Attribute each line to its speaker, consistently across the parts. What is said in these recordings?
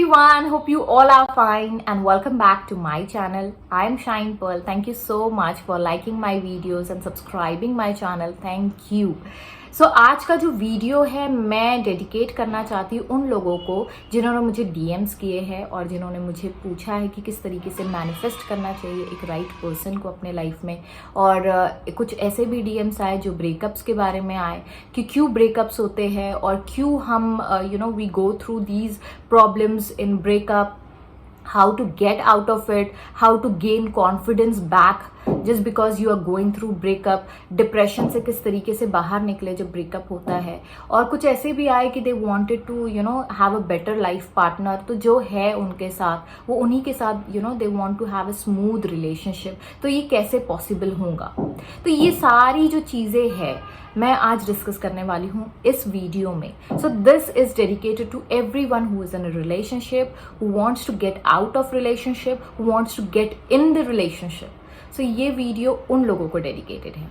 Speaker 1: everyone, hope you all are fine and welcome back to my channel. I am Shine Pearl. Thank you so much for liking my videos and subscribing my channel. Thank you. So आज का जो video है मैं dedicate करना चाहती हूँ उन लोगों को जिन्होंने मुझे डीएम्स किए हैं और जिन्होंने मुझे पूछा है कि किस तरीके से मैनिफेस्ट करना चाहिए एक राइट पर्सन को अपने लाइफ में। और कुछ ऐसे भी डीएम्स आए जो ब्रेकअप्स के बारे में आए कि क्यों ब्रेकअप्स होते हैं और क्यों हम we go through these problems in breakup, how to get out of it, how to gain confidence back just because you are going through breakup, depression से किस तरीके से बाहर निकले जब ब्रेकअप होता है। और कुछ ऐसे भी आए कि they wanted to have a better life partner, तो जो है उनके साथ वो उन्हीं के साथ they want to have a smooth relationship, तो ये कैसे पॉसिबल होगा। तो ये सारी जो चीज़ें हैं मैं आज डिस्कस करने वाली हूँ इस वीडियो में। So this is dedicated to everyone who is in a relationship, who wants to get out of relationship, who wants to get in the relationship. So ये वीडियो उन लोगों को डेडिकेटेड है।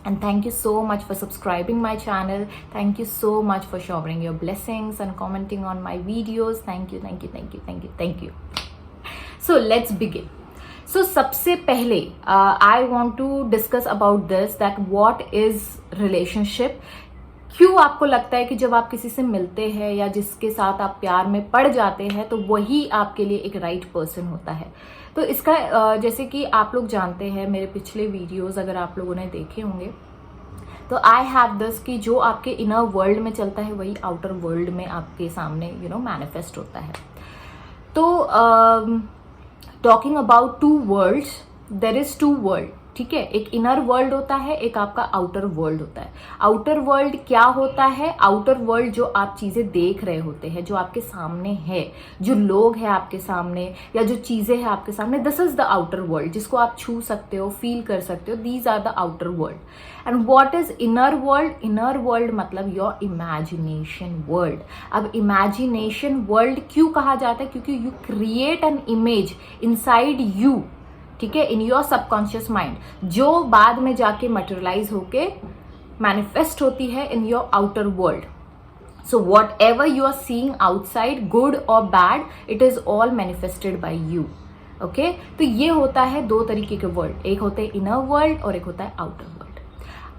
Speaker 1: And thank you so much for subscribing my channel. Thank you so much for showering your blessings and commenting on my videos. Thank you, thank you, thank you, thank you, thank you. So let's begin. So सबसे पहले I want to discuss about this that what is relationship. क्यों आपको लगता है कि जब आप किसी से मिलते हैं या जिसके साथ आप प्यार में पड़ जाते हैं तो वही आपके लिए एक राइट पर्सन होता है। तो इसका जैसे कि आप लोग जानते हैं मेरे पिछले वीडियोस अगर आप लोगों ने देखे होंगे तो आई हैव दिस कि जो आपके इनर वर्ल्ड में चलता है वही आउटर वर्ल्ड में आपके सामने मैनिफेस्ट होता है। तो talking about two worlds, there is two world, ठीक है। एक इनर वर्ल्ड होता है, एक आपका आउटर वर्ल्ड होता है। आउटर वर्ल्ड क्या होता है? आउटर वर्ल्ड जो आप चीजें देख रहे होते हैं, जो आपके सामने है, जो लोग हैं आपके सामने या जो चीजें हैं आपके सामने, this is the outer world जिसको आप छू सकते हो, फील कर सकते हो। These are the outer world. And what is inner world? Inner world मतलब योर इमेजिनेशन वर्ल्ड। अब इमेजिनेशन वर्ल्ड क्यों कहा जाता है? क्योंकि you create an image inside you, ठीक है, इन योर सबकॉन्शियस माइंड, जो बाद में जाके मटेरियलाइज होके मैनिफेस्ट होती है in your outer world. So whatever you are seeing outside, good और bad, it is all manifested by you. Okay, तो ये होता है दो तरीके के वर्ल्ड, एक होते हैं इनर वर्ल्ड और एक होता है आउटर वर्ल्ड।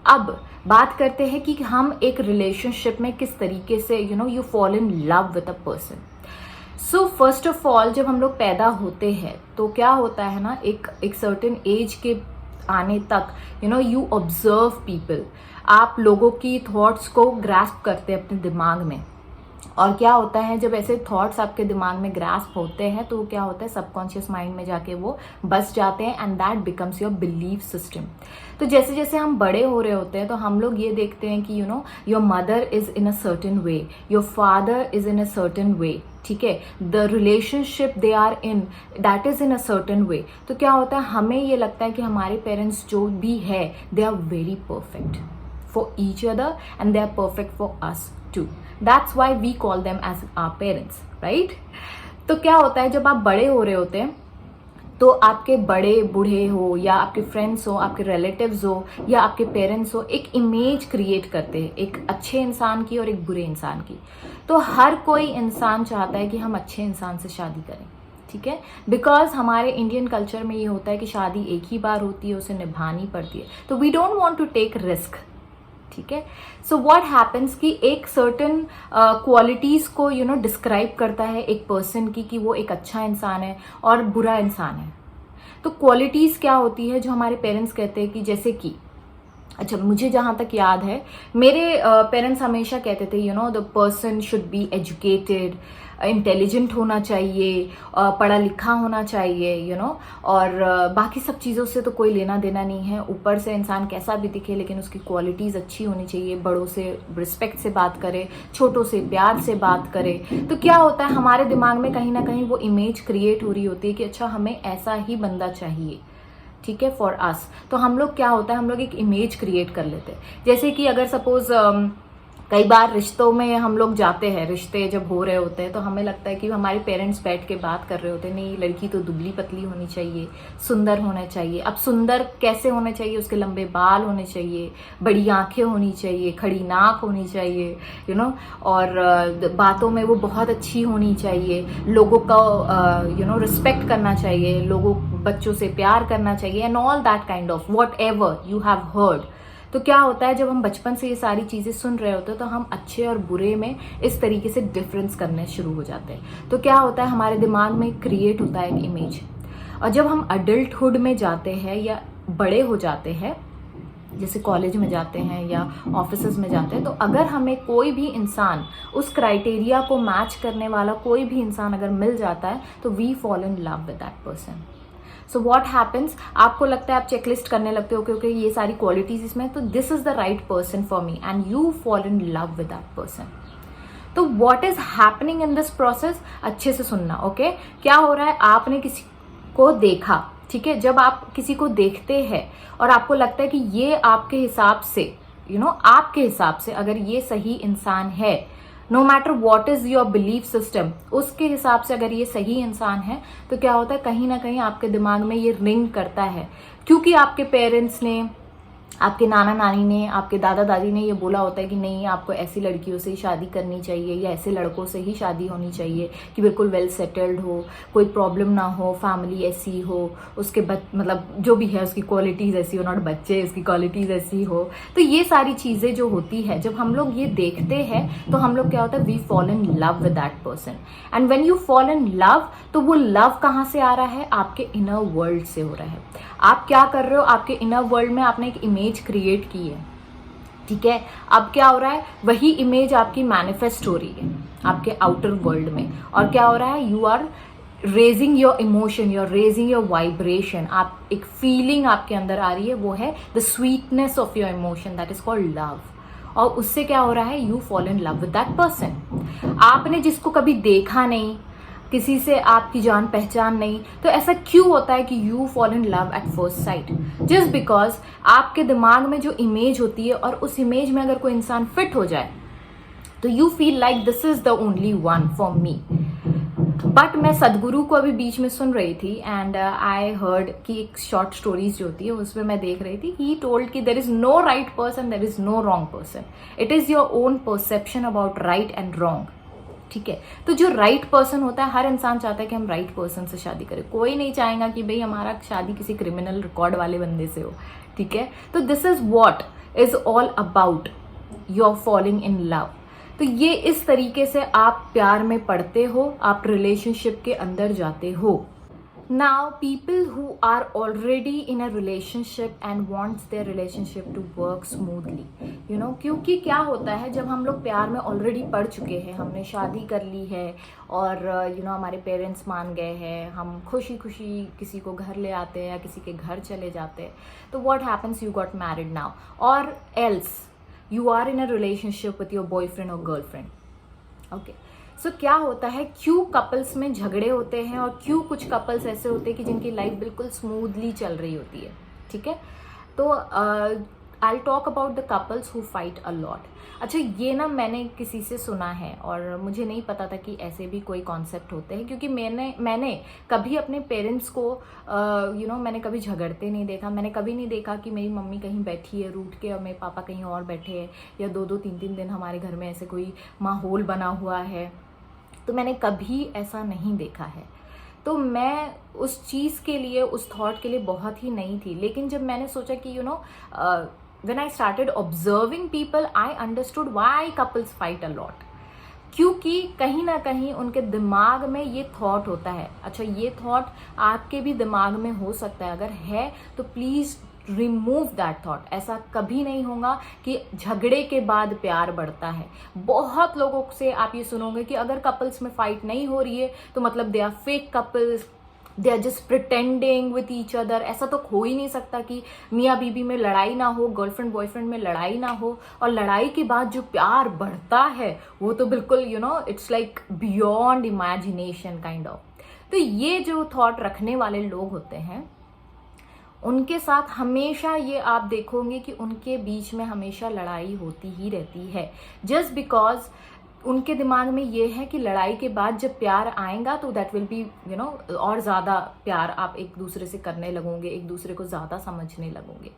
Speaker 1: अब बात करते हैं कि हम एक रिलेशनशिप में किस तरीके से you fall in love with a person. So first of all जब हम लोग पैदा होते हैं तो क्या होता है ना, एक सर्टेन एज के आने तक यू ऑब्जर्व पीपल, आप लोगों की थॉट्स को ग्रास्प करते हैं अपने दिमाग में। और क्या होता है जब ऐसे थॉट्स आपके दिमाग में ग्रास्प होते हैं तो क्या होता है, सबकॉन्शियस माइंड में जाके वो बस जाते हैं and that becomes your belief system. तो जैसे जैसे हम बड़े हो रहे होते हैं तो हम लोग ये देखते हैं कि your mother is in a certain way, your father is in a certain way, ठीक है, the relationship they are in that is in a certain way. तो क्या होता है, हमें ये लगता है कि हमारे पेरेंट्स जो भी है they are very perfect for each other and they are perfect for us too. That's why we call them as our parents, right. तो क्या होता है जब आप बड़े हो रहे होते हैं तो आपके बड़े बूढ़े हो या आपके फ्रेंड्स हो, आपके रिलेटिव्स हो या आपके पेरेंट्स हो, एक इमेज क्रिएट करते हैं एक अच्छे इंसान की और एक बुरे इंसान की। तो हर कोई इंसान चाहता है कि हम अच्छे इंसान से शादी करें, ठीक है, बिकॉज हमारे इंडियन कल्चर में ये होता है कि शादी एक ही बार होती है, उसे निभानी पड़ती है, तो we don't want to take risk, ठीक है। सो व्हाट हैपेंस कि एक सर्टेन क्वालिटीज को डिस्क्राइब करता है एक पर्सन की कि वो एक अच्छा इंसान है और बुरा इंसान है। तो क्वालिटीज क्या होती है जो हमारे पेरेंट्स कहते हैं कि जैसे कि अच्छा, मुझे जहां तक याद है मेरे पेरेंट्स हमेशा कहते थे the person should be educated, intelligent होना चाहिए, पढ़ा लिखा होना चाहिए और बाकी सब चीज़ों से तो कोई लेना देना नहीं है। ऊपर से इंसान कैसा भी दिखे लेकिन उसकी क्वालिटीज़ अच्छी होनी चाहिए, बड़ों से रिस्पेक्ट से बात करे, छोटों से प्यार से बात करे। तो क्या होता है हमारे दिमाग में कहीं ना कहीं वो इमेज क्रिएट हो रही होती है कि अच्छा हमें ऐसा ही बंदा चाहिए, ठीक है, फॉर अस। तो हम लोग क्या होता है, हम लोग एक इमेज क्रिएट कर लेते हैं। जैसे कि अगर सपोज कई बार रिश्तों में हम लोग जाते हैं, रिश्ते जब हो रहे होते हैं तो हमें लगता है कि हमारे पेरेंट्स बैठ के बात कर रहे होते हैं, नहीं लड़की तो दुबली पतली होनी चाहिए, सुंदर होना चाहिए। अब सुंदर कैसे होना चाहिए? उसके लंबे बाल होने चाहिए, बड़ी आंखें होनी चाहिए, खड़ी नाक होनी चाहिए, और बातों में वो बहुत अच्छी होनी चाहिए, लोगों का रिस्पेक्ट करना चाहिए, लोगों बच्चों से प्यार करना चाहिए, and all that kind of what ever you have heard. तो क्या होता है, जब हम बचपन से ये सारी चीज़ें सुन रहे होते हैं तो हम अच्छे और बुरे में इस तरीके से डिफरेंस करने शुरू हो जाते हैं। तो क्या होता है, हमारे दिमाग में क्रिएट होता है एक इमेज, और जब हम अडल्टहुड में जाते हैं या बड़े हो जाते हैं, जैसे कॉलेज में जाते हैं या ऑफिसेज में जाते हैं, तो अगर हमें कोई भी इंसान उस क्राइटेरिया को मैच करने वाला कोई भी इंसान अगर मिल जाता है तो we fall in love with that person. So what happens, आपको लगता है आप चेकलिस्ट करने लगते हो क्योंकि ये सारी क्वालिटीज इसमें, तो this is the right person for me, and you fall in love with that person. तो what is happening in this process, अच्छे से सुनना, ओके? क्या हो रहा है, आपने किसी को देखा, ठीक है? जब आप किसी को देखते हैं और आपको लगता है कि ये आपके हिसाब से आपके हिसाब से अगर ये सही इंसान है, no matter what is your belief system, उसके हिसाब से अगर ये सही इंसान है, तो क्या होता है, कहीं ना कहीं आपके दिमाग में ये रिंग करता है, क्योंकि आपके पेरेंट्स ने, आपके नाना नानी ने, आपके दादा दादी ने ये बोला होता है कि नहीं, आपको ऐसी लड़कियों से ही शादी करनी चाहिए या ऐसे लड़कों से ही शादी होनी चाहिए कि बिल्कुल वेल सेटल्ड हो, कोई प्रॉब्लम ना हो, फैमिली ऐसी हो, उसके मतलब जो भी है उसकी क्वालिटीज़ ऐसी हो, नॉट बच्चे, उसकी क्वालिटीज़ ऐसी हो। तो ये सारी चीज़ें जो होती है, जब हम लोग ये देखते हैं तो हम लोग क्या होता है, we fall in love with that person. And when you fall in love, तो वो लव कहाँ से आ रहा है? आपके इनर वर्ल्ड से हो रहा है। आप क्या कर रहे हो, आपके इनर वर्ल्ड में आपने एक इमेज क्रिएट की है, ठीक है? अब क्या हो रहा है, वही इमेज आपकी मैनिफेस्ट हो रही है आपके आउटर वर्ल्ड में, और क्या हो रहा है, you are raising your emotion, you are raising your vibration. आप एक फीलिंग आपके अंदर आ रही है, वो है the sweetness of your emotion, that is called love. और उससे क्या हो रहा है, you fall in love with that person. आपने जिसको कभी देखा नहीं, किसी से आपकी जान पहचान नहीं, तो ऐसा क्यों होता है कि you fall in love at first sight? Just because आपके दिमाग में जो इमेज होती है, और उस इमेज में अगर कोई इंसान फिट हो जाए तो you feel like this is the only one for me. But मैं सदगुरु को अभी बीच में सुन रही थी, एंड आई हर्ड कि एक शॉर्ट स्टोरीज जो होती है उसमें मैं देख रही थी, ही टोल्ड कि there is no right person, there is no wrong person, it is your own perception about right and wrong, ठीक है? तो जो राइट पर्सन होता है, हर इंसान चाहता है कि हम राइट पर्सन से शादी करें, कोई नहीं चाहेगा कि भाई हमारा शादी किसी क्रिमिनल रिकॉर्ड वाले बंदे से हो, ठीक है? तो this is what is all about your falling in love. तो ये इस तरीके से आप प्यार में पड़ते हो, आप रिलेशनशिप के अंदर जाते हो। Now, people who are already in a relationship and wants their relationship to work smoothly, क्योंकि क्या होता है, जब हम लोग प्यार में ऑलरेडी पड़ चुके हैं, हमने शादी कर ली है और हमारे पेरेंट्स मान गए हैं, हम खुशी खुशी किसी को घर ले आते हैं या किसी के घर चले जाते हैं, तो what happens, you got married now, or else you are in a relationship with your boyfriend or girlfriend, okay? सो क्या होता है, क्यों कपल्स में झगड़े होते हैं और क्यों कुछ कपल्स ऐसे होते हैं कि जिनकी लाइफ बिल्कुल स्मूथली चल रही होती है, ठीक है? तो I talk about the couples who fight a lot. अच्छा, ये ना मैंने किसी से सुना है और मुझे नहीं पता था कि ऐसे भी कोई कॉन्सेप्ट होते हैं, क्योंकि मैंने कभी अपने पेरेंट्स को मैंने कभी झगड़ते नहीं देखा। मैंने कभी नहीं देखा कि मेरी मम्मी कहीं बैठी है रूठ के और मेरे पापा कहीं और बैठे हैं, या 2-2 3-3 दिन हमारे घर में ऐसे कोई माहौल बना हुआ है, तो मैंने कभी ऐसा नहीं देखा है। तो मैं उस चीज़ के लिए, उस थॉट के लिए बहुत ही नई थी। लेकिन जब मैंने सोचा कि when I started observing people, I understood why couples fight a lot. क्योंकि कहीं ना कहीं उनके दिमाग में ये थॉट होता है। अच्छा, ये थॉट आपके भी दिमाग में हो सकता है, अगर है तो प्लीज़ रिमूव दैट थॉट। ऐसा कभी नहीं होगा कि झगड़े के बाद प्यार बढ़ता है। बहुत लोगों से आप ये सुनोगे कि अगर कपल्स में फाइट नहीं हो रही है तो मतलब they are fake couples, they are just pretending with each other. ऐसा तो हो ही नहीं सकता कि मियाँ बीबी में लड़ाई ना हो, गर्लफ्रेंड बॉयफ्रेंड में लड़ाई ना हो, और लड़ाई के बाद जो प्यार बढ़ता है वो तो बिल्कुल it's like beyond imagination kind of. तो ये जो थॉट रखने वाले लोग होते हैं उनके साथ हमेशा ये आप देखोगे कि उनके बीच में हमेशा लड़ाई होती ही रहती है, जस्ट बिकॉज उनके दिमाग में ये है कि लड़ाई के बाद जब प्यार आएगा तो दैट विल बी और ज़्यादा प्यार आप एक दूसरे से करने लगोगे, एक दूसरे को ज़्यादा समझने लगोगे।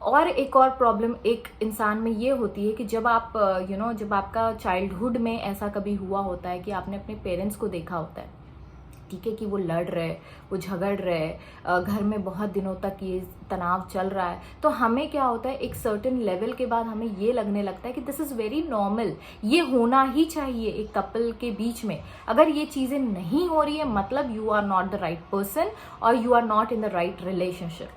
Speaker 1: और एक और प्रॉब्लम एक इंसान में ये होती है कि जब आप जब आपका चाइल्डहुड में ऐसा कभी हुआ होता है कि आपने अपने पेरेंट्स को देखा होता है, ठीक है, कि वो लड़ रहे, वो झगड़ रहे, घर में बहुत दिनों तक ये तनाव चल रहा है, तो हमें क्या होता है, एक सर्टेन लेवल के बाद हमें ये लगने लगता है कि दिस इज़ वेरी नॉर्मल, ये होना ही चाहिए एक कपल के बीच में। अगर ये चीज़ें नहीं हो रही है मतलब you are not the right person और you are not in the right relationship,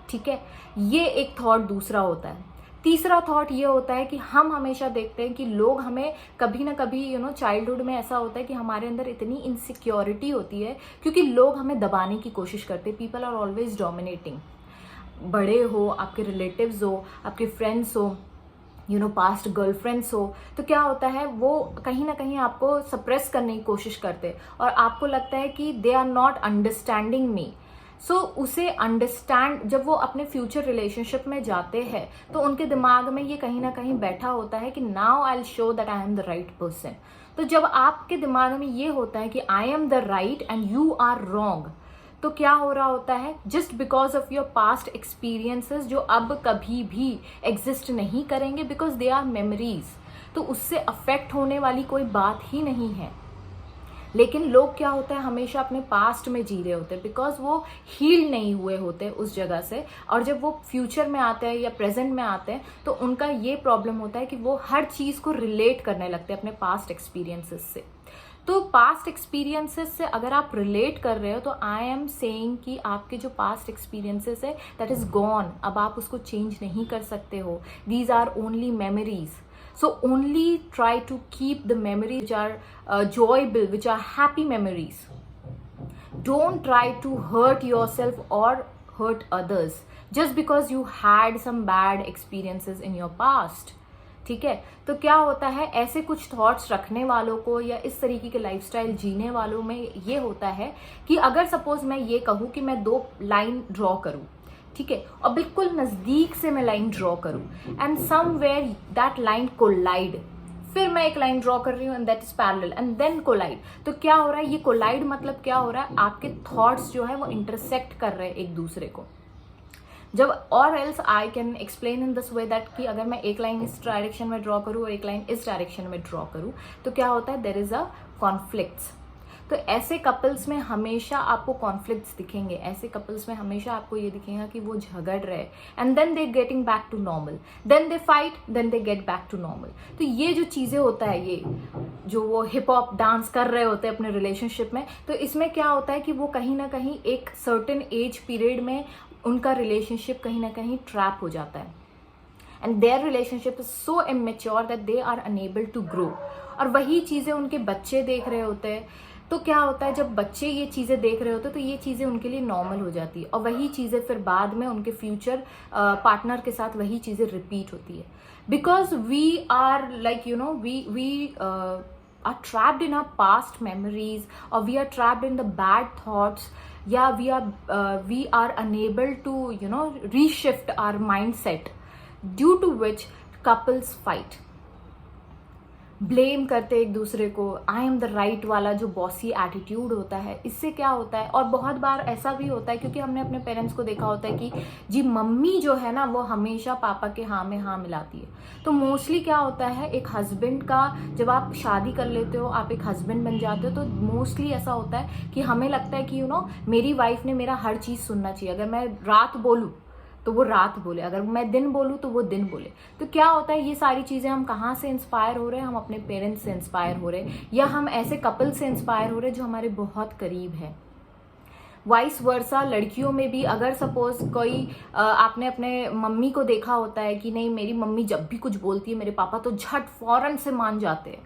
Speaker 1: ठीक है। ये एक थॉट दूसरा होता है। तीसरा थॉट ये होता है कि हम हमेशा देखते हैं कि लोग हमें कभी ना कभी चाइल्डहुड में ऐसा होता है कि हमारे अंदर इतनी इनसिक्योरिटी होती है क्योंकि लोग हमें दबाने की कोशिश करते हैं। पीपल आर ऑलवेज डोमिनेटिंग, बड़े हो, आपके रिलेटिव्स हो, आपके फ्रेंड्स हो, पास्ट गर्लफ्रेंड्स हो, तो क्या होता है वो कहीं ना कहीं आपको सप्रेस करने की कोशिश करते हैं और आपको लगता है कि they are not understanding me. So उसे अंडरस्टैंड, जब वो अपने फ्यूचर रिलेशनशिप में जाते हैं तो उनके दिमाग में ये कहीं ना कहीं बैठा होता है कि now I will show that I am the right person. तो जब आपके दिमाग में ये होता है कि I am the right and you are wrong, तो क्या हो रहा होता है, just because of your past experiences जो अब कभी भी एग्जिस्ट नहीं करेंगे बिकॉज दे आर मेमोरीज, तो उससे अफेक्ट होने वाली कोई बात ही नहीं है। लेकिन लोग क्या होता है, हमेशा अपने पास्ट में जी रहे होते हैं बिकॉज वो हील नहीं हुए होते उस जगह से, और जब वो फ्यूचर में आते हैं या प्रेजेंट में आते हैं तो उनका ये प्रॉब्लम होता है कि वो हर चीज़ को रिलेट करने लगते हैं अपने पास्ट एक्सपीरियंसेस से। तो पास्ट एक्सपीरियंसेस से अगर आप रिलेट कर रहे हो तो आई एम सेइंग कि आपके जो पास्ट एक्सपीरियंसेस है दैट इज गॉन, अब आप उसको चेंज नहीं कर सकते हो। These are only memories, so only try to keep the memories which are joyable, which are happy memories. Don't try to hurt yourself or hurt others just because you had some bad experiences in your past. ठीक है, तो क्या होता है, ऐसे कुछ thoughts रखने वालों को या इस तरीके के लाइफस्टाइल जीने वालों में ये होता है कि अगर सपोज मैं ये कहूँ कि मैं 2 लाइन ड्रॉ करूँ, ठीक है, और बिल्कुल नजदीक से मैं लाइन ड्रॉ करूं and somewhere that line collide, फिर मैं एक लाइन ड्रॉ कर रही हूँ and that is parallel and then collide, तो क्या हो रहा है, ये कोलाइड मतलब क्या हो रहा है, आपके थॉट्स जो है वो इंटरसेक्ट कर रहे हैं एक दूसरे को। जब और else I can explain in this way that कि अगर मैं एक लाइन इस डायरेक्शन में ड्रॉ करूँ और एक लाइन इस डायरेक्शन में ड्रॉ करूँ तो क्या होता है, देयर इज अ कॉन्फ्लिक्ट्स। तो ऐसे कपल्स में हमेशा आपको कॉन्फ्लिक्ट्स दिखेंगे, ऐसे कपल्स में हमेशा आपको ये दिखेगा कि वो झगड़ रहे and then they getting back to normal, then they fight, then they get back to normal. तो ये जो चीज़ें होता है, ये जो वो हिप हॉप डांस कर रहे होते हैं अपने रिलेशनशिप में, तो इसमें क्या होता है कि वो कहीं ना कहीं एक सर्टेन एज पीरियड में उनका रिलेशनशिप कहीं ना कहीं ट्रैप हो जाता है and their relationship is so immature that they are unable to grow. और वही चीज़ें उनके बच्चे देख रहे होते हैं, तो क्या होता है, जब बच्चे ये चीज़ें देख रहे होते हैं तो ये चीज़ें उनके लिए नॉर्मल हो जाती है और वही चीज़ें फिर बाद में उनके फ्यूचर पार्टनर के साथ वही चीज़ें रिपीट होती है because we are like we are trapped in our past memories or we are trapped in the bad thoughts, yeah, we are unable to reshift our mindset, due to which couples fight, blame करते एक दूसरे को, आई am the right वाला जो bossy attitude होता है। इससे क्या होता है, और बहुत बार ऐसा भी होता है क्योंकि हमने अपने पेरेंट्स को देखा होता है कि जी मम्मी जो है ना वो हमेशा पापा के हाँ में हाँ मिलाती है। तो मोस्टली क्या होता है, एक हस्बैंड का जब आप शादी कर लेते हो, आप एक हस्बैंड बन जाते हो, तो मोस्टली ऐसा होता है कि हमें लगता है कि मेरी वाइफ ने मेरा हर चीज़ सुनना चाहिए। अगर मैं रात बोलूँ तो वो रात बोले, अगर मैं दिन बोलूँ तो वो दिन बोले। तो क्या होता है, ये सारी चीज़ें हम कहाँ से इंस्पायर हो रहे हैं, हम अपने पेरेंट्स से इंस्पायर हो रहे हैं या हम ऐसे कपल से इंस्पायर हो रहे हैं जो हमारे बहुत करीब है। वाइस वर्सा लड़कियों में भी, अगर सपोज कोई आपने अपने मम्मी को देखा होता है कि नहीं मेरी मम्मी जब भी कुछ बोलती है मेरे पापा तो झट फौरन से मान जाते हैं,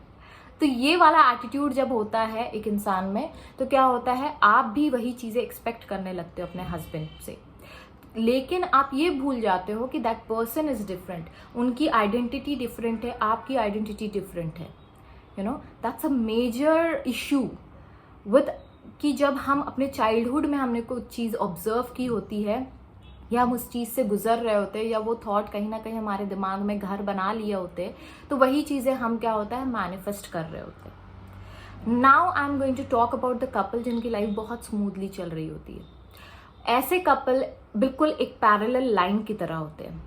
Speaker 1: तो ये वाला एटीट्यूड जब होता है एक इंसान में तो क्या होता है, आप भी वही चीज़ें एक्सपेक्ट करने लगते हो अपने हस्बैंड से। लेकिन आप ये भूल जाते हो कि दैट पर्सन इज डिफरेंट, उनकी आइडेंटिटी डिफरेंट है, आपकी आइडेंटिटी डिफरेंट है। That's a major issue with कि जब हम अपने चाइल्डहुड में हमने कोई चीज़ ऑब्जर्व की होती है या हम उस चीज़ से गुजर रहे होते हैं या वो थॉट कहीं ना कहीं हमारे दिमाग में घर बना लिए होते हैं, तो वही चीज़ें हम क्या होता है मैनिफेस्ट कर रहे होते हैं। Now I am going to talk about the couple जिनकी लाइफ बहुत स्मूथली चल रही होती है। ऐसे कपल बिल्कुल एक पैरेलल लाइन की तरह होते हैं।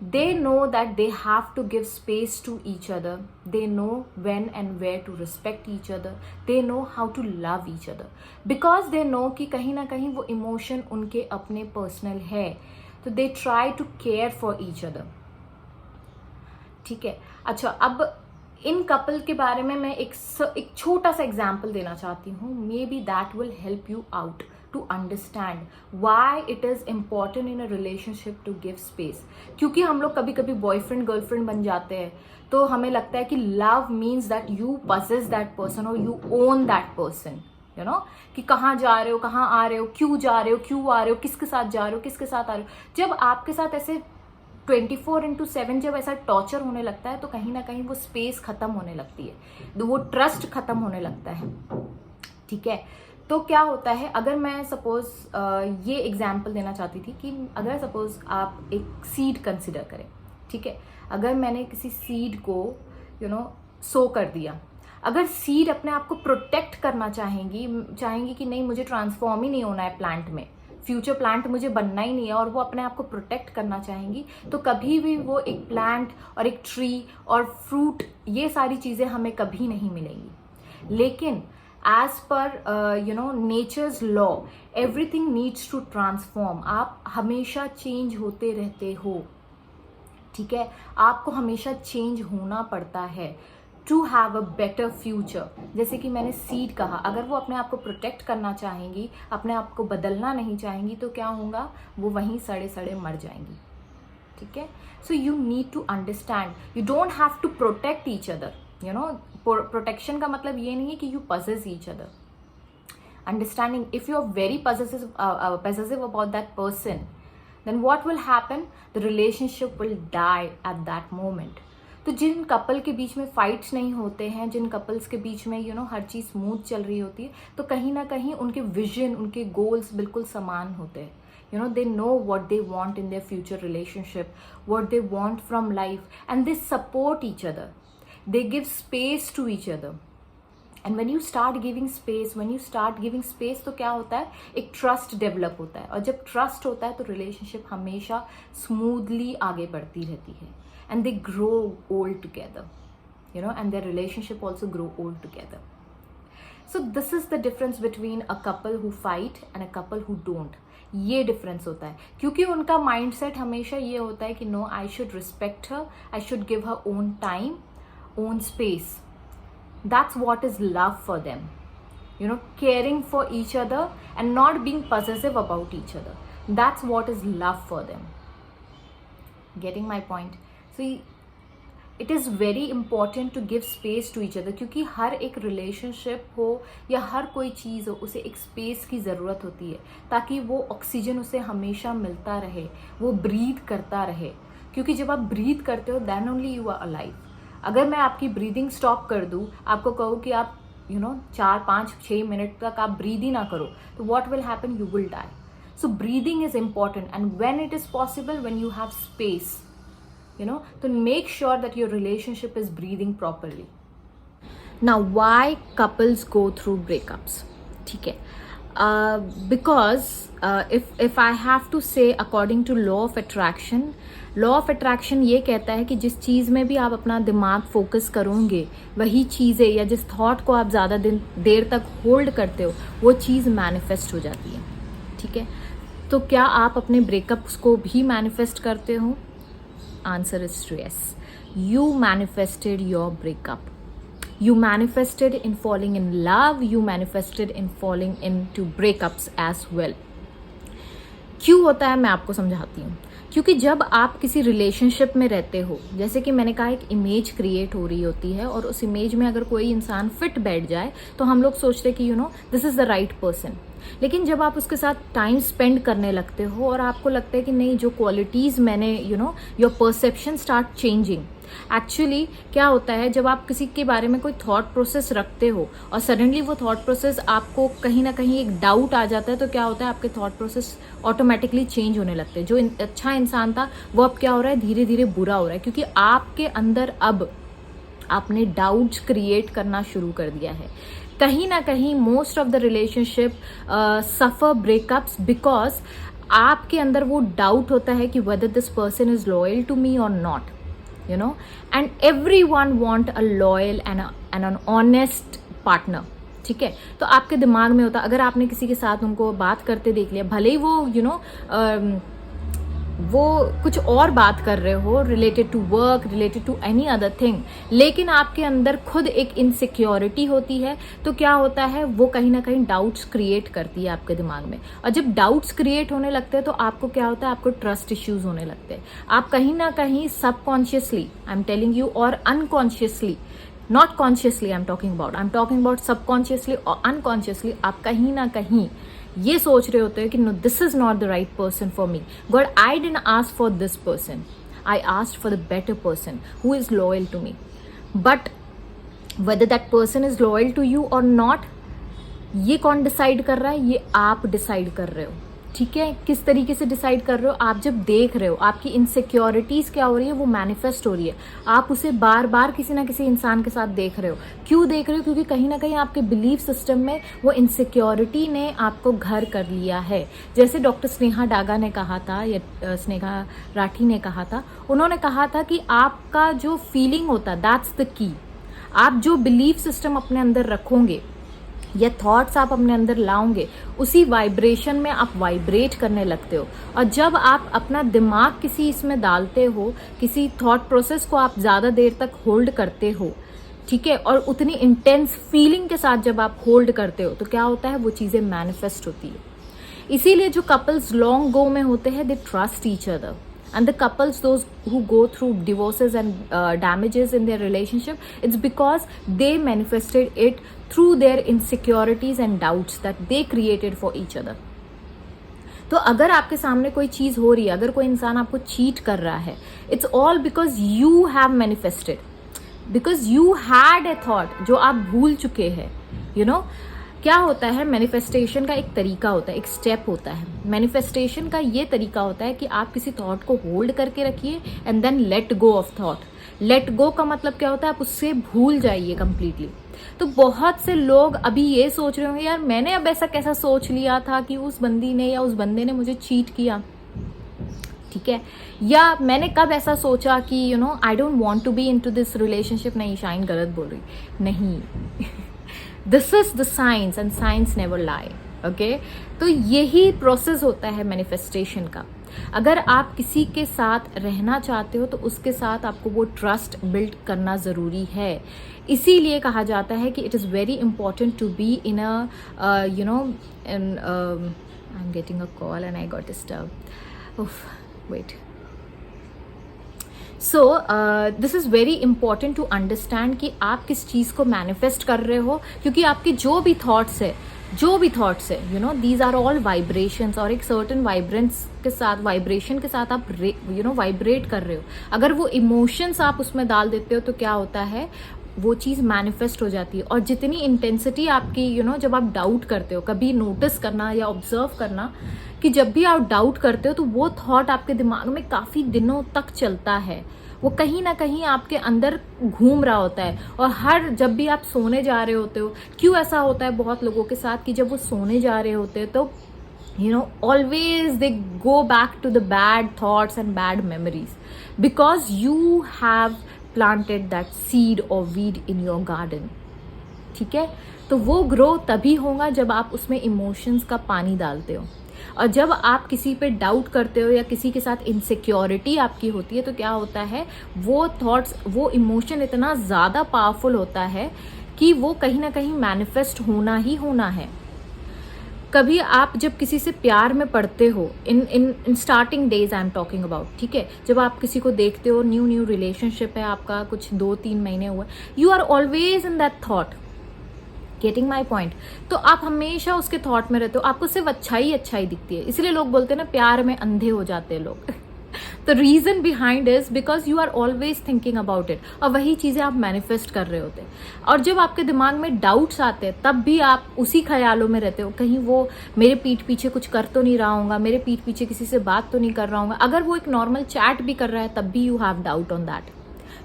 Speaker 1: They know that they have to give space to each other. They know when and where to respect each other. They know how to love each other. Because they know कि कहीं ना कहीं वो emotion उनके अपने personal है, तो they try to care for each other. ठीक है। अच्छा, अब इन कपल के बारे में मैं एक छोटा सा एग्जाम्पल देना चाहती हूँ। May be that will help you out to understand why it is important in a relationship to give space. क्योंकि हम लोग कभी कभी बॉयफ्रेंड गर्लफ्रेंड बन जाते हैं तो हमें लगता है कि love means that you possess that person और you own that person, you know, कि कहाँ जा रहे हो, कहाँ आ रहे हो, क्यों जा रहे हो, क्यों आ रहे हो, किसके साथ जा रहे हो, किसके साथ आ रहे हो। जब आपके साथ ऐसे 24/7 जब ऐसा टॉर्चर होने लगता है तो कहीं ना कहीं वो स्पेस खत्म होने लगती है, वो ट्रस्ट खत्म होने लगता है। ठीक है, तो क्या होता है, अगर मैं सपोज ये एग्जाम्पल देना चाहती थी कि अगर सपोज आप एक सीड कंसिडर करें। ठीक है, अगर मैंने किसी सीड को सो कर दिया, अगर सीड अपने आप को प्रोटेक्ट करना चाहेंगी कि नहीं मुझे ट्रांसफॉर्म ही नहीं होना है प्लांट में, फ्यूचर प्लांट मुझे बनना ही नहीं है, और वो अपने आप को प्रोटेक्ट करना चाहेंगी, तो कभी भी वो एक प्लांट और एक ट्री और फ्रूट ये सारी चीज़ें हमें कभी नहीं मिलेंगी। लेकिन as per nature's law everything needs to transform. आप हमेशा चेंज होते रहते हो। ठीक है, आपको हमेशा चेंज होना पड़ता है to have a better future. जैसे कि मैंने सीड कहा, अगर वो अपने आप को प्रोटेक्ट करना चाहेंगी, अपने आप को बदलना नहीं चाहेंगी, तो क्या होगा, वो वहीं सड़े सड़े मर जाएंगी। ठीक है, so you need to understand, you don't have to protect each other. Protection का मतलब ये नहीं है कि you possess each other. Understanding, if you are very possessive about that person, then what will happen? The relationship will die at that moment. तो जिन couple के बीच में fights नहीं होते हैं, जिन कपल्स के बीच में हर चीज़ स्मूथ चल रही होती है, तो कहीं ना कहीं उनके विजन, उनके गोल्स बिल्कुल समान होते हैं। They know what they want in their future relationship, what they want from life, and they support each other. They give space to each other. And when you start giving space, तो क्या होता है, एक trust develop होता है, और जब trust होता है तो रिलेशनशिप हमेशा स्मूथली आगे बढ़ती रहती है। And they grow old together, and their relationship also grow old together. So this is the difference between a couple who fight and a couple who don't. ये डिफरेंस होता है, क्योंकि उनका माइंडसेट हमेशा ये होता है कि no, I should respect her, I should give her own time, own space. That's what is love for them. Caring for each other and not being possessive about each other. That's what is love for them. Getting my point? So it is very important to give space to each other, क्योंकि हर एक relationship हो या हर कोई चीज़ हो, उसे एक space की ज़रूरत होती है, ताकि वो ऑक्सीजन उसे हमेशा मिलता रहे, वो ब्रीथ करता रहे। क्योंकि जब आप ब्रीथ करते हो, then only you are alive. अगर मैं आपकी ब्रीदिंग स्टॉप कर दूं, आपको कहूँ कि आप 4, 5, 6 मिनट तक आप ब्रीद ही ना करो, तो what will happen, you will die. So breathing is important, and when it is possible, when you have space, तो make sure that your relationship is breathing properly. Now why couples go through breakups? ठीक है, because if I have to say according to law of attraction ये कहता है कि जिस चीज़ में भी आप अपना दिमाग फोकस करोगे, वही चीज़ें या जिस थॉट को आप ज़्यादा देर तक होल्ड करते हो, वो चीज़ मैनिफेस्ट हो जाती है। ठीक है, तो क्या आप अपने ब्रेकअप्स को भी मैनिफेस्ट करते हो? Answer is yes. You manifested your breakup. You manifested in falling in love, you manifested in falling into breakups as well. क्यों होता है, मैं आपको समझाती हूँ। क्योंकि जब आप किसी रिलेशनशिप में रहते हो, जैसे कि मैंने कहा, एक इमेज क्रिएट हो रही होती है, और उस इमेज में अगर कोई इंसान फिट बैठ जाए तो हम लोग सोचते हैं कि this is the right person. लेकिन जब आप उसके साथ टाइम स्पेंड करने लगते हो और आपको लगता है कि नहीं, जो क्वालिटीज मैंने your perception start changing, actually क्या होता है, जब आप किसी के बारे में कोई थॉट प्रोसेस रखते हो और सडनली वो थॉट प्रोसेस आपको कहीं ना कहीं एक डाउट आ जाता है, तो क्या होता है, आपके थॉट प्रोसेस ऑटोमेटिकली चेंज होने लगते हैं। जो अच्छा इंसान था वो अब क्या हो रहा है, धीरे धीरे बुरा हो रहा है, क्योंकि आपके अंदर अब आपने डाउट्स क्रिएट करना शुरू कर दिया है। कहीं ना कहीं most of the relationship suffer breakups because आपके अंदर वो डाउट होता है कि whether this person is loyal to me और not, you know, and everyone want a loyal and an honest partner, ठीक है। तो आपके दिमाग में होता, अगर आपने किसी के साथ उनको बात करते देख लिया, भले ही वो वो कुछ और बात कर रहे हो related to work, related to any other thing, लेकिन आपके अंदर खुद एक इनसिक्योरिटी होती है, तो क्या होता है, वो कहीं ना कहीं डाउट्स क्रिएट करती है आपके दिमाग में। और जब डाउट्स क्रिएट होने लगते हैं तो आपको क्या होता है, आपको ट्रस्ट इश्यूज होने लगते हैं। आप कहीं ना कहीं subconsciously, I am telling you, और unconsciously, not consciously I am talking about subconsciously और अनकॉन्शियसली, आप कहीं ना कहीं ये सोच रहे होते हैं कि no, this is not the right person for me. God, I didn't ask for this person, I asked for the better person who is loyal to me. But whether that person is loyal to you और not, ये कौन decide कर रहा है, ये आप decide कर रहे हो, ठीक है। किस तरीके से डिसाइड कर रहे हो, आप जब देख रहे हो आपकी इनसिक्योरिटीज क्या हो रही है, वो मैनिफेस्ट हो रही है, आप उसे बार बार किसी ना किसी इंसान के साथ देख रहे हो। क्यों देख रहे हो, क्योंकि कहीं ना कहीं आपके बिलीफ सिस्टम में वो इनसिक्योरिटी ने आपको घर कर लिया है। जैसे डॉक्टर स्नेहा डागा ने कहा था, या स्नेहा राठी ने कहा था, उन्होंने कहा था कि आपका जो फीलिंग होता है, दैट्स द की। आप जो बिलीफ सिस्टम अपने अंदर रखोगे या थॉट्स आप अपने अंदर लाओगे, उसी वाइब्रेशन में आप वाइब्रेट करने लगते हो। और जब आप अपना दिमाग किसी इसमें डालते हो, किसी थॉट प्रोसेस को आप ज़्यादा देर तक होल्ड करते हो, ठीक है, और उतनी इंटेंस फीलिंग के साथ जब आप होल्ड करते हो, तो क्या होता है, वो चीज़ें मैनिफेस्ट होती है। इसीलिए जो कपल्स लॉन्ग गो में होते हैं, they trust each other, and the couples, those who go through divorces and damages in their relationship, it's because they manifested it through their insecurities and doubts that they created for each other. तो अगर आपके सामने कोई चीज हो रही है, अगर कोई इंसान आपको चीट कर रहा है, it's all because you have manifested, because you had a thought जो आप भूल चुके हैं, you know। क्या होता है, मैनिफेस्टेशन का एक तरीका होता है, एक स्टेप होता है। मैनिफेस्टेशन का ये तरीका होता है कि आप किसी थॉट को होल्ड करके रखिए and then let go of thought. Let go का मतलब क्या होता है, आप उससे भूल जाइए कंप्लीटली। तो बहुत से लोग अभी ये सोच रहे होंगे, यार मैंने अब ऐसा कैसा सोच लिया था कि उस बंदी ने या उस बंदे ने मुझे चीट किया, ठीक है, या मैंने कब ऐसा सोचा कि you know I don't want to be into this relationship. नहीं, शाइन गलत बोल रही, नहीं this is the science and science never lie, okay. तो यही प्रोसेस होता है मैनिफेस्टेशन का। अगर आप किसी के साथ रहना चाहते हो तो उसके साथ आपको वो ट्रस्ट बिल्ड करना ज़रूरी है। इसीलिए कहा जाता है कि it is very important to be in a you know in I am getting a call and I got disturb, उफ, wait. So this is very important to understand कि आप किस चीज़ को मैनिफेस्ट कर रहे हो, क्योंकि आपके जो भी थॉट्स है, you know, these are all vibrations, और एक सर्टन वाइब्रेशन के साथ आप यू नो वाइब्रेट कर रहे हो। अगर वो इमोशंस आप उसमें डाल देते हो तो क्या होता है, वो चीज़ मैनिफेस्ट हो जाती है। और जितनी इंटेंसिटी आपकी, यू नो, जब आप डाउट करते हो, कभी नोटिस करना या ऑब्जर्व करना कि जब भी आप डाउट करते हो तो वो थॉट आपके दिमाग में काफ़ी दिनों तक चलता है, वो कहीं ना कहीं आपके अंदर घूम रहा होता है। और जब भी आप सोने जा रहे होते हो, क्यों ऐसा होता है बहुत लोगों के साथ कि जब वो सोने जा रहे होते हैं तो you know always they go back to the bad thoughts and bad memories because you have planted that seed or weed in your garden, ठीक है। तो वो ग्रो तभी होगा जब आप उसमें इमोशंस का पानी डालते हो। और जब आप किसी पे डाउट करते हो या किसी के साथ इनसिक्योरिटी आपकी होती है तो क्या होता है, वो थॉट्स, वो इमोशन इतना ज़्यादा पावरफुल होता है कि वो कहीं ना कहीं मैनिफेस्ट होना ही होना है। कभी आप जब किसी से प्यार में पड़ते हो, in starting days I am talking about, ठीक है, जब आप किसी को देखते हो, न्यू रिलेशनशिप है आपका, कुछ 2-3 महीने हुआ, you are always in that thought, getting my point. तो आप हमेशा उसके थॉट में रहते हो, आपको सिर्फ अच्छाई दिखती है। इसलिए लोग बोलते हैं ना, प्यार में अंधे हो जाते हैं लोग the reason behind is because you are always thinking about it, और वही चीजें आप मैनिफेस्ट कर रहे होते हैं। और जब आपके दिमाग में डाउट्स आते हैं तब भी आप उसी ख्यालों में रहते हो, कहीं वो मेरे पीठ पीछे कुछ कर तो नहीं रहा होगा, मेरे पीठ पीछे किसी से बात तो नहीं कर रहा होगा। अगर वो एक नॉर्मल चैट भी कर रहा है तब भी you have doubt on that,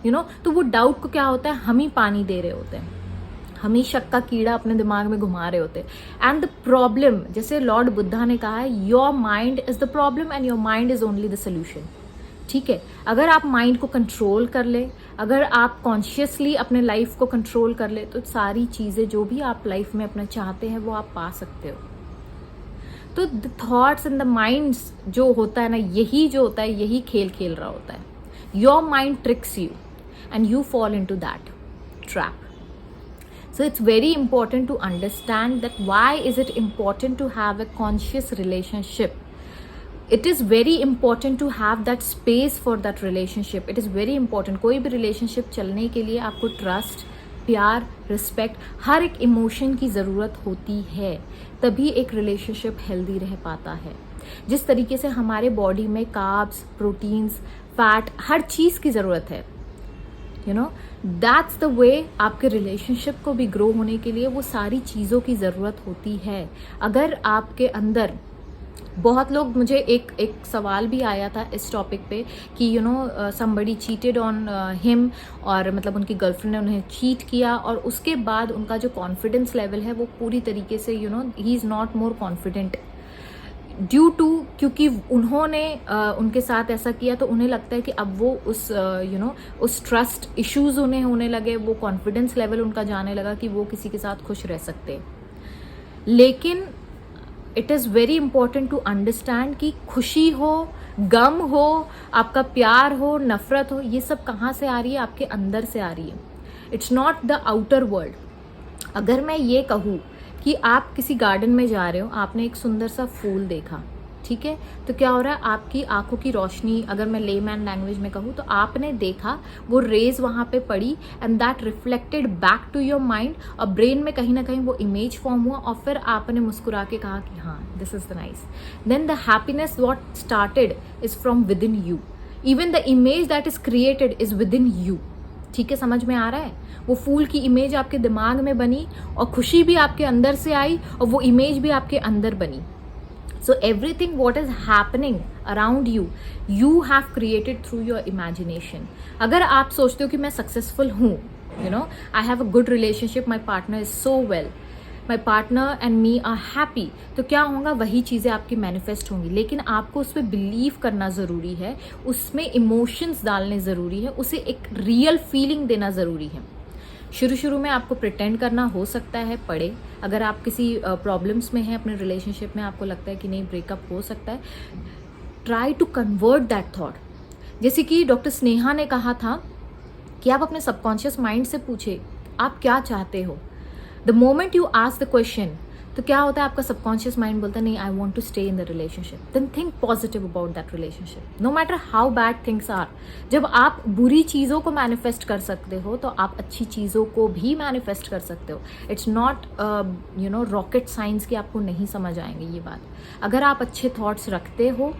Speaker 1: you know. तो वो डाउट को क्या होता है, हम ही पानी दे रहे होते हैं, हम ही शक का कीड़ा अपने दिमाग में घुमा रहे होते हैं। एंड द प्रॉब्लम, जैसे लॉर्ड बुद्धा ने कहा है, your mind is the problem and your mind is only the solution. ठीक है, अगर आप माइंड को कंट्रोल कर ले, अगर आप कॉन्शियसली अपने लाइफ को कंट्रोल कर ले, तो सारी चीजें जो भी आप लाइफ में अपना चाहते हैं वो आप पा सकते हो। तो the thoughts and the minds जो होता है ना, यही जो होता है, यही खेल खेल रहा होता है। Your mind tricks you and you fall into that trap. So it's very important to understand that why is it important to have a conscious relationship. It is very important to have that space for that relationship. It is very important. कोई भी relationship चलने के लिए आपको trust, प्यार, respect, हर एक emotion की ज़रूरत होती है, तभी एक रिलेशनशिप हेल्दी रह पाता है. जिस तरीके से हमारे बॉडी में कार्ब्स, प्रोटीन्स, फैट, हर चीज़ की ज़रूरत है, you no, that's the way आपके रिलेशनशिप को भी ग्रो होने के लिए वो सारी चीज़ों की ज़रूरत होती है. अगर आपके अंदर, बहुत लोग, मुझे एक सवाल भी आया था इस टॉपिक पे कि you know somebody cheated on him, और मतलब उनकी गर्लफ्रेंड ने उन्हें चीट किया और उसके बाद उनका जो कॉन्फिडेंस लेवल है वो पूरी तरीके से, you know, he is not more confident due to, क्योंकि उन्होंने उनके साथ ऐसा किया तो उन्हें लगता है कि अब वो उस यू नो उस ट्रस्ट इश्यूज उन्हें होने लगे, वो कॉन्फिडेंस लेवल उनका जाने लगा कि वो किसी के साथ खुश रह सकते हैं. लेकिन it is very important to understand कि खुशी हो, गम हो, आपका प्यार हो, नफरत हो, ये सब कहाँ से आ रही है? आपके अंदर से आ रही है. It's not the outer world. अगर मैं ये कहूँ कि आप किसी गार्डन में जा रहे हो, आपने एक सुंदर सा फूल देखा, ठीक है, तो क्या हो रहा है, आपकी आंखों की रोशनी, अगर मैं लेमैन लैंग्वेज में कहूँ तो आपने देखा, वो रेज वहाँ पे पड़ी and that reflected back to your mind, और ब्रेन में कहीं ना कहीं वो इमेज फॉर्म हुआ और फिर आपने मुस्कुरा के कहा कि हाँ, this is the nice. Then the happiness what started is from within you. Even the image that is created is within you. ठीक है, समझ में आ रहा है? वो फूल की इमेज आपके दिमाग में बनी और खुशी भी आपके अंदर से आई और वो इमेज भी आपके अंदर बनी. So everything what is happening around you, you have created through your imagination. अगर आप सोचते हो कि मैं सक्सेसफुल हूँ, you know, I have a good relationship, my partner is so well, my partner and me are happy, तो क्या होगा, वही चीज़ें आपकी मैनिफेस्ट होंगी. लेकिन आपको उस पर बिलीव करना ज़रूरी है, उसमें इमोशंस डालने ज़रूरी है, उसे एक रियल फीलिंग देना ज़रूरी है. शुरू में आपको प्रिटेंड करना हो सकता है पड़े. अगर आप किसी प्रॉब्लम्स में हैं अपने रिलेशनशिप में, आपको लगता है कि नहीं ब्रेकअप हो सकता है, try to convert that thought. जैसे कि डॉक्टर स्नेहा ने कहा था कि आप अपने सबकॉन्शियस माइंड से पूछे आप क्या चाहते हो. The moment you ask the question, तो क्या होता है, आपका सबकॉन्शियस माइंड बोलता है नहीं, I want to stay in the relationship. Then think positive about that relationship, no matter how bad things are. जब आप बुरी चीज़ों को मैनिफेस्ट कर सकते हो तो आप अच्छी चीज़ों को भी मैनिफेस्ट कर सकते हो. It's not you no rocket science की आपको नहीं समझ आएंगे ये बात. अगर आप अच्छे थॉट्स रखते हो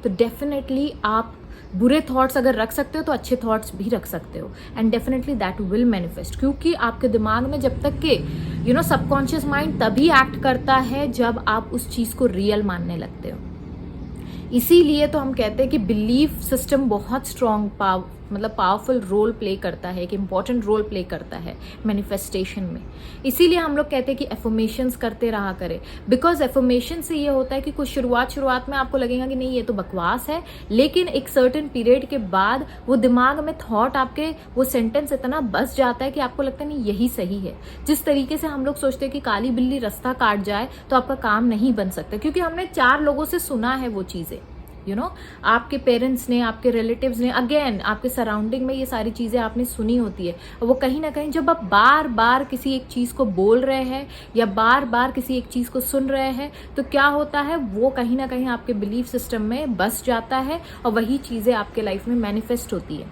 Speaker 1: तो डेफिनेटली आप बुरे थॉट्स अगर रख सकते हो तो अच्छे थॉट्स भी रख सकते हो, and definitely that will manifest. क्योंकि आपके दिमाग में जब तक के यू नो सबकॉन्शियस माइंड तभी एक्ट करता है जब आप उस चीज़ को रियल मानने लगते हो. इसीलिए तो हम कहते हैं कि बिलीफ सिस्टम बहुत स्ट्रॉन्ग मतलब पावरफुल रोल प्ले करता है, एक इम्पॉर्टेंट रोल प्ले करता है मैनिफेस्टेशन में. इसीलिए हम लोग कहते हैं कि एफर्मेशंस करते रहा करें, बिकॉज एफर्मेशन से ये होता है कि कुछ शुरुआत में आपको लगेगा कि नहीं ये तो बकवास है, लेकिन एक सर्टेन पीरियड के बाद वो दिमाग में थॉट आपके, वो सेंटेंस इतना बस जाता है कि आपको लगता है नहीं यही सही है. जिस तरीके से हम लोग सोचते हैं कि काली बिल्ली रास्ता काट जाए तो आपका काम नहीं बन सकता, क्योंकि हमने 4 लोगों से सुना है वो चीज़ें. यू नो, आपके पेरेंट्स ने, आपके रिलेटिव्स ने, अगेन आपके सराउंडिंग में ये सारी चीज़ें आपने सुनी होती है. और वो कहीं ना कहीं जब आप बार बार किसी एक चीज़ को बोल रहे हैं या बार बार किसी एक चीज़ को सुन रहे हैं तो क्या होता है, वो कहीं ना कहीं आपके बिलीफ सिस्टम में बस जाता है और वही चीज़ें आपके लाइफ में मैनिफेस्ट होती है.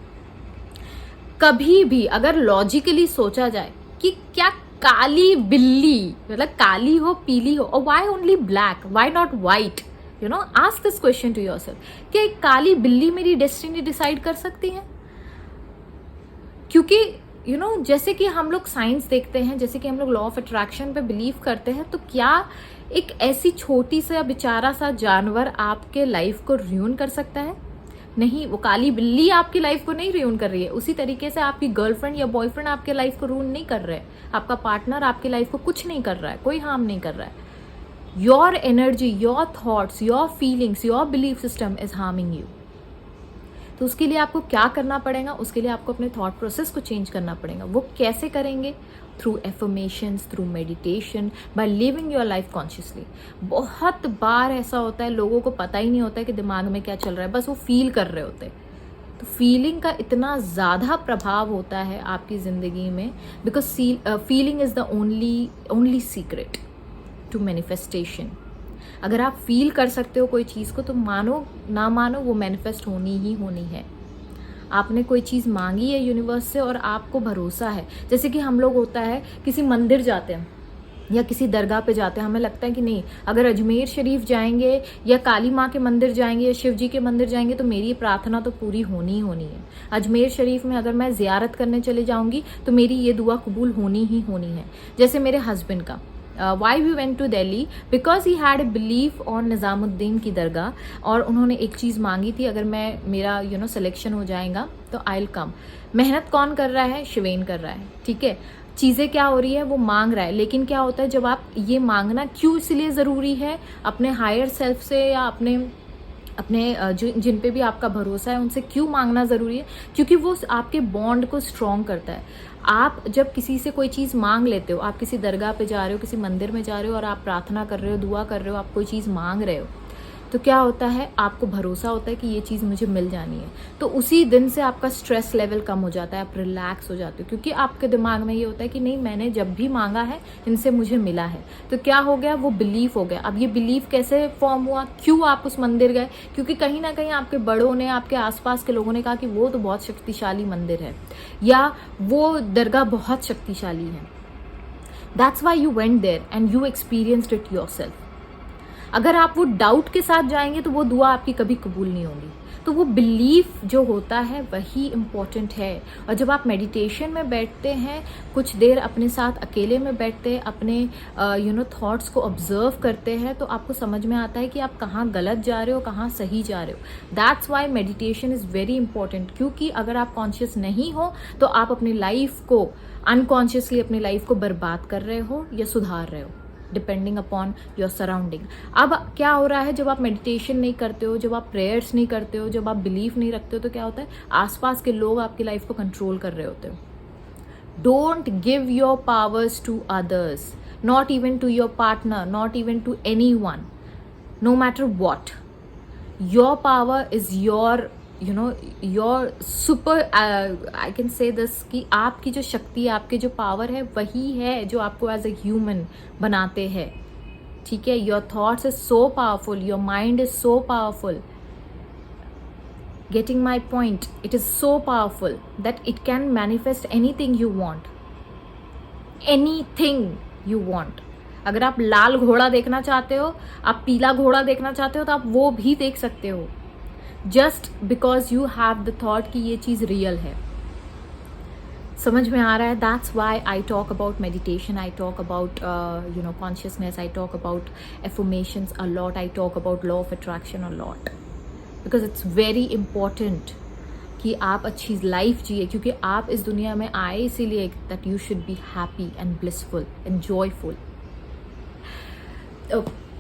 Speaker 1: कभी भी अगर लॉजिकली सोचा जाए कि क्या काली बिल्ली मतलब काली हो, पीली हो, और why only black, why not white, you know, ask this question to yourself, क्या एक काली बिल्ली मेरी डेस्टिनी डिसाइड कर सकती है? क्योंकि यू नो, जैसे कि हम लोग साइंस देखते हैं, जैसे कि हम लोग लॉ ऑफ अट्रैक्शन पे बिलीव करते हैं, तो क्या एक ऐसी छोटी सा बेचारा सा जानवर आपके लाइफ को ruin कर सकता है? नहीं, वो काली बिल्ली आपकी लाइफ को नहीं ruin कर रही है। उसी तरीके से आपकी गर्लफ्रेंड या बॉयफ्रेंड आपके लाइफ को ruin नहीं कर रहे हैं, आपका पार्टनर आपकी लाइफ को कुछ नहीं कर रहा है, कोई हार्म नहीं कर रहा है। Your energy, your thoughts, your feelings, your belief system is harming you. तो उसके लिए आपको क्या करना पड़ेगा? उसके लिए आपको अपने थॉट प्रोसेस को चेंज करना पड़ेगा। वो कैसे करेंगे? Through affirmations, through meditation, by living your life consciously. बहुत बार ऐसा होता है, लोगों को पता ही नहीं होता है कि दिमाग में क्या चल रहा है, बस वो फील कर रहे होते हैं। तो फीलिंग का इतना ज़्यादा प्रभाव होता है आपकी ज़िंदगी में, because feeling is the only secret to manifestation. अगर आप फील कर सकते हो कोई चीज़ को, तो मानो ना मानो वो मैनिफेस्ट होनी ही होनी है। आपने कोई चीज़ मांगी है यूनिवर्स से और आपको भरोसा है, जैसे कि हम लोग होता है किसी मंदिर जाते हैं या किसी दरगाह पे जाते हैं, हमें लगता है कि नहीं, अगर अजमेर शरीफ जाएंगे या काली माँ के मंदिर जाएंगे या शिव जी के मंदिर जाएंगे तो मेरी प्रार्थना तो पूरी होनी ही होनी है। अजमेर शरीफ में अगर मैं ज़ियारत करने चले जाऊंगी तो मेरी ये दुआ कबूल होनी ही होनी है। जैसे मेरे हस्बैंड का, why we went to Delhi, because he had a believe on Nizamuddin की दरगाह, और उन्होंने एक चीज़ मांगी थी, अगर मैं मेरा सिलेक्शन हो जाएगा तो आई विल कम। मेहनत कौन कर रहा है? शिवेन कर रहा है, ठीक है। चीज़ें क्या हो रही है? वो मांग रहा है। लेकिन क्या होता है, जब आप ये मांगना क्यों इसलिए ज़रूरी है? अपने हायर सेल्फ से या अपने जिन पे भी आपका भरोसा है उनसे क्यों मांगना ज़रूरी है? क्योंकि वो आपके बॉन्ड को स्ट्रॉन्ग करता है। आप जब किसी से कोई चीज़ मांग लेते हो, आप किसी दरगाह पे जा रहे हो, किसी मंदिर में जा रहे हो और आप प्रार्थना कर रहे हो, दुआ कर रहे हो, आप कोई चीज़ मांग रहे हो, तो क्या होता है, आपको भरोसा होता है कि ये चीज़ मुझे मिल जानी है। तो उसी दिन से आपका स्ट्रेस लेवल कम हो जाता है, आप रिलैक्स हो जाते हो, क्योंकि आपके दिमाग में ये होता है कि नहीं, मैंने जब भी मांगा है इनसे मुझे मिला है। तो क्या हो गया? वो बिलीफ हो गया। अब ये बिलीफ कैसे फॉर्म हुआ? क्यों आप उस मंदिर गए? क्योंकि कहीं ना कहीं आपके बड़ों ने, आपके आसपास के लोगों ने कहा कि वो तो बहुत शक्तिशाली मंदिर है या वो दरगाह बहुत शक्तिशाली है। That's why you went there and you experienced it yourself. अगर आप वो डाउट के साथ जाएंगे तो वो दुआ आपकी कभी कबूल नहीं होगी। तो वो बिलीफ जो होता है वही इम्पॉर्टेंट है। और जब आप मेडिटेशन में बैठते हैं, कुछ देर अपने साथ अकेले में बैठते हैं, अपने थॉट्स को ऑब्जर्व करते हैं, तो आपको समझ में आता है कि आप कहाँ गलत जा रहे हो, कहाँ सही जा रहे हो। That's why meditation is very important, क्योंकि अगर आप कॉन्शियस नहीं हो तो आप अपनी लाइफ को अनकॉन्शियसली अपनी लाइफ को बर्बाद कर रहे हो या सुधार रहे हो, डिपेंडिंग अपॉन योर सराउंडिंग। अब क्या हो रहा है, जब आप मेडिटेशन नहीं करते हो, जब आप प्रेयर्स नहीं करते हो, जब आप बिलीफ नहीं रखते हो, तो क्या होता है, आसपास के लोग आपकी लाइफ को कंट्रोल कर रहे होते हो। Don't give your powers to others, not even to your partner, not even to anyone, no matter what. Your power is your your super, I can say this, कि आपकी जो शक्ति है, आपकी जो पावर है, वही है जो आपको एज ए ह्यूमन बनाते हैं, ठीक है। Your thoughts is so powerful, your mind is so powerful, getting my point, it is so powerful that it can manifest anything you want, anything you want. अगर आप लाल घोड़ा देखना चाहते हो, आप पीला घोड़ा देखना चाहते हो, तो आप वो भी देख सकते हो, just because you have the thought कि ये चीज़ रियल है। समझ में आ रहा है? That's Y I talk about meditation, I talk about consciousness, I talk about affirmations a lot, I talk about law of attraction a lot, because it's very important कि आप अच्छी लाइफ जिए, क्योंकि आप इस दुनिया में आए इसीलिए that you should be happy and blissful and joyful.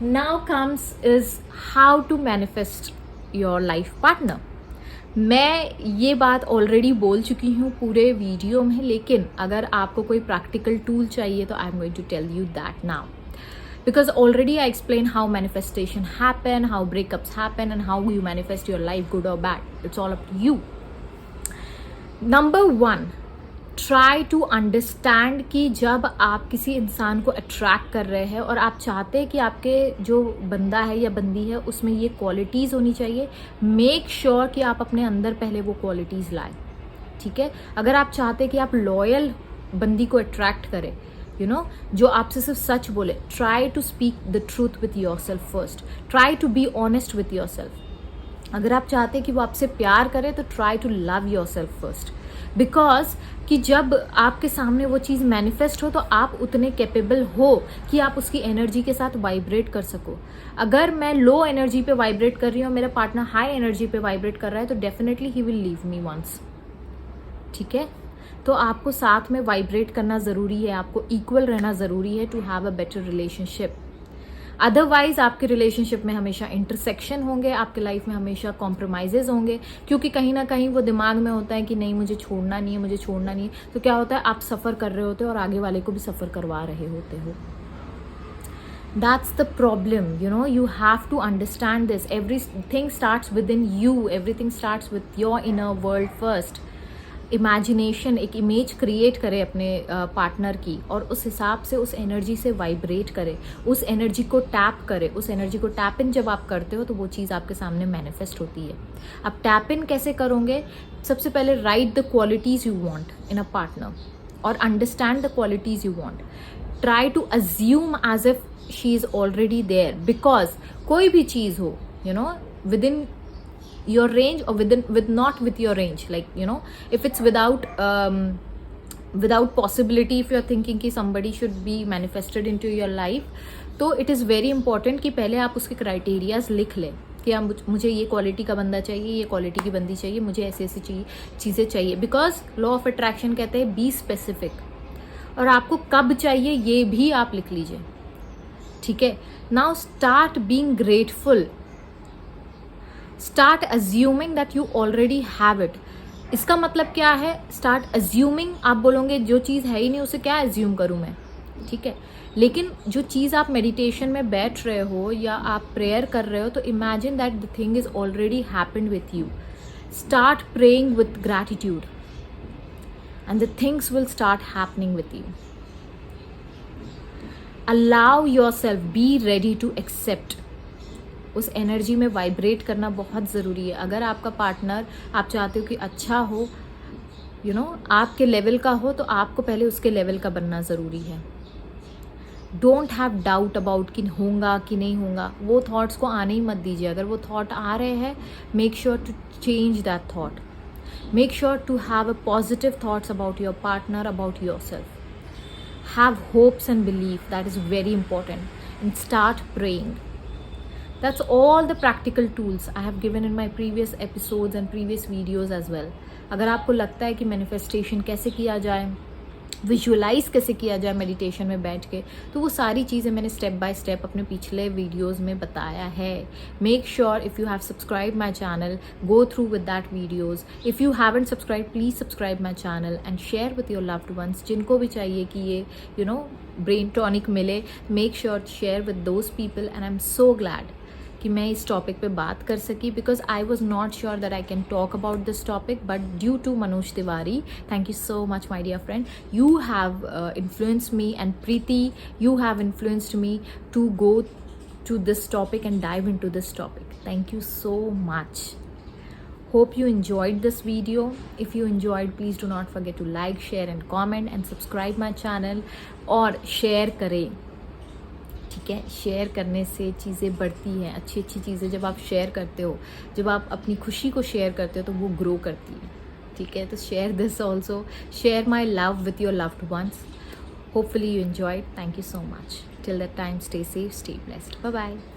Speaker 1: Now comes is how to manifest your life partner. मैं ये बात ऑलरेडी बोल चुकी हूँ पूरे वीडियो में, लेकिन अगर आपको कोई प्रैक्टिकल टूल चाहिए तो I am going to tell you that now, because already I explained how manifestation happen, how breakups happen, and how you manifest your life, good or bad. It's all up to you. Number 1, try to understand कि जब आप किसी इंसान को attract कर रहे हैं और आप चाहते हैं कि आपके जो बंदा है या बंदी है उसमें ये क्वालिटीज़ होनी चाहिए, मेक श्योर कि आप अपने अंदर पहले वो क्वालिटीज़ लाएं, ठीक है। अगर आप चाहते हैं कि आप लॉयल बंदी को अट्रैक्ट करें, यू नो, जो आपसे सिर्फ सच बोले. Try to speak the truth with yourself first. Try to be honest with yourself. अगर आप चाहते हैं कि वो आपसे प्यार करे तो try to love yourself first. Because कि जब आपके सामने वो चीज़ मैनिफेस्ट हो तो आप उतने कैपेबल हो कि आप उसकी एनर्जी के साथ वाइब्रेट कर सको. अगर मैं लो एनर्जी पे वाइब्रेट कर रही हूँ, मेरा पार्टनर हाई एनर्जी पे वाइब्रेट कर रहा है, तो definitely he will leave me once. ठीक है, तो आपको साथ में वाइब्रेट करना ज़रूरी है, आपको इक्वल रहना ज़रूरी है to have a better relationship. Otherwise आपके रिलेशनशिप में हमेशा इंटरसेक्शन होंगे, आपके लाइफ में हमेशा कॉम्प्रोमाइजेज होंगे, क्योंकि कहीं ना कहीं वो दिमाग में होता है कि नहीं मुझे छोड़ना नहीं है, मुझे छोड़ना नहीं है. तो क्या होता है, आप सफ़र कर रहे होते हो और आगे वाले को भी सफ़र करवा रहे होते हो. That's the problem, you know. You have to understand this. Everything starts within you. Everything starts with your inner world first. Imagination, एक इमेज क्रिएट करे अपने पार्टनर की और उस हिसाब से उस एनर्जी से वाइब्रेट करे, उस एनर्जी को टैप करे. उस एनर्जी को टैप इन जब आप करते हो तो वो चीज़ आपके सामने मैनिफेस्ट होती है. अब टैप इन कैसे करोगे? सबसे पहले write the qualities you want in a partner और understand the qualities you want. Try to assume as if she is already there. Because कोई भी चीज़ हो, you know, within your range or not with your range, like, you know, if it's without possibility, if you're thinking कि somebody should be manifested into your life, तो it is very important कि पहले आप उसके criterias लिख लें कि मुझे ये क्वालिटी का बंदा चाहिए, ये क्वालिटी की बंदी चाहिए, मुझे ऐसी ऐसी चीज़ें चाहिए. बिकॉज लॉ ऑफ अट्रैक्शन कहते हैं बी स्पेसिफिक, और आपको कब चाहिए ये भी आप लिख लीजिए. ठीक है, now start being grateful. Start assuming that you already have it. इसका मतलब क्या है? Start assuming. आप बोलोगे जो चीज़ है ही नहीं उसे क्या अज्यूम करूँ मैं. ठीक है, लेकिन जो चीज़ आप मेडिटेशन में बैठ रहे हो या आप प्रेयर कर रहे हो, तो imagine that the thing is already happened with you. Start praying with gratitude and the things will start happening with you. Allow yourself, be ready to accept. उस एनर्जी में वाइब्रेट करना बहुत ज़रूरी है. अगर आपका पार्टनर, आप चाहते हो कि अच्छा हो, यू नो, आपके लेवल का हो, तो आपको पहले उसके लेवल का बनना ज़रूरी है. डोंट हैव डाउट अबाउट कि होगा कि नहीं होगा. वो थॉट्स को आने ही मत दीजिए. अगर वो थॉट आ रहे हैं, make sure to change that thought. Make sure to have a positive thoughts about your partner, about yourself. Have hopes and belief, that is very important. And start praying. That's all the practical tools I have given in my previous episodes and previous videos as well. अगर आपको लगता है कि manifestation कैसे किया जाए, visualise कैसे किया जाए मेडिटेशन में बैठ के, तो वो सारी चीज़ें मैंने स्टेप बाय स्टेप अपने पिछले वीडियोस में बताया है. Make sure if you have subscribe my channel, go through with that videos. If you haven't subscribe, please subscribe my channel and share with your loved ones. जिनको भी चाहिए कि ये, यू नो, ब्रेन टॉनिक मिले, make sure to share with those people. And I am so glad कि मैं इस topic पे बात कर सकी, because I was not sure that I can talk about this topic, but due to Manoj Tiwari, thank you so much my dear friend, you have influenced me, and Preeti, you have influenced me to go to this topic and dive into this topic. Thank you so much. Hope you enjoyed this video. If you enjoyed, please do not forget to like, share and comment and subscribe my channel और share करें. ठीक है, share करने से चीज़ें बढ़ती हैं. अच्छी अच्छी चीज़ें जब आप शेयर करते हो, जब आप अपनी खुशी को शेयर करते हो, तो वो ग्रो करती है. ठीक है, तो share this also. Share my love with your loved once. Hopefully you enjoyed. Thank you so much. Till that time, stay safe, stay blessed. Bye bye.